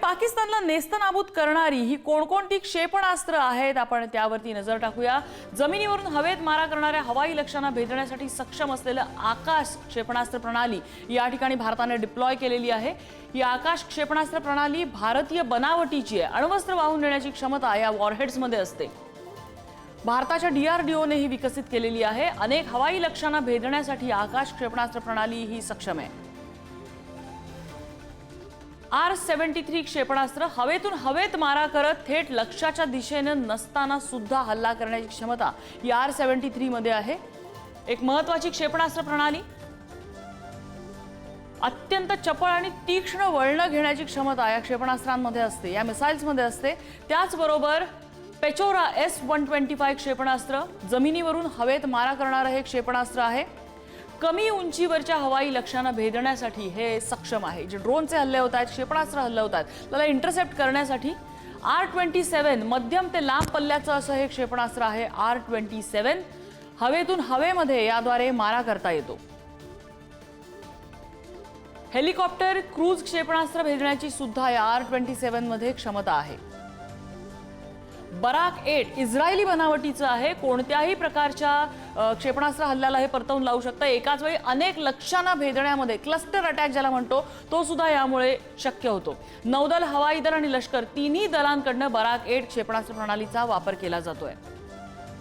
पाकिस्तानला नेस्तनाबूत करणारी ही कोणकोणती क्षेपणास्त्र आहेत आपण त्यावरती नजर टाकूया। जमिनीवरून हवेत मारा करणाऱ्या हवाई लक्ष्यांना भेदण्यासाठी सक्षम असलेलं आकाश क्षेपणास्त्र प्रणाली या ठिकाणी भारताने डिप्लॉय केलेली आहे। ही आकाश क्षेपणास्त्र प्रणाली भारतीय बनावटीची आहे। अण्वस्त्र वाहून नेण्याची क्षमता या वॉरहेड्समध्ये असते। भारताच्या DRDOने ही विकसित केलेली आहे। अनेक हवाई लक्ष्यांना भेदण्यासाठी आकाश क्षेपणास्त्र प्रणाली ही सक्षम आहे। R-73 क्षेपणास्त्र हवेतून हवेत मारा करत थेट लक्ष्याच्या दिशेने नसताना सुद्धा हल्ला करण्याची क्षमता या R-73 मध्ये आहे। एक महत्त्वाची क्षेपणास्त्र प्रणाली अत्यंत चपळ आणि तीक्ष्ण वळण घेण्याची क्षमता या क्षेपणास्त्रांमध्ये असते, या मिसाइल्समध्ये असते। त्याचबरोबर पेचोरा S-125 क्षेपणास्त्र जमिनीवरून हवेत मारा करणारे हे क्षेपणास्त्र आहे। कमी उंचीवरच्या हवाई लक्ष्यांना भेदण्यासाठी हे सक्षम आहे। जे ड्रोनचे हल्ले होत आहेत, क्षेपणास्त्र हल्ले होत आहेत, त्याला इंटरसेप्ट करण्यासाठी R-27 मध्यम ते लांब पल्ल्याचं असं हे क्षेपणास्त्र आहे। R-27 हवेतून हवेमध्ये याद्वारे मारा करता येतो। हेलिकॉप्टर क्रूज क्षेपणास्त्र भेदण्याची सुद्धा या R-27 मध्ये क्षमता आहे। बराक 8 इस्रायली बनावटीचं आहे। कोणत्याही प्रकारच्या क्षेपणास्त्र हल्ल्याला हे परतवून लावू शकतं। एकाच वेळी अनेक लक्ष्यांना भेदण्यामध्ये क्लस्टर अटॅक ज्याला म्हणतो तो सुद्धा यामुळे शक्य होतो। नौदल, हवाई दल आणि लष्कर तिन्ही दलांकडून बराक 8 क्षेपणास्त्र प्रणालीचा वापर केला जातोय।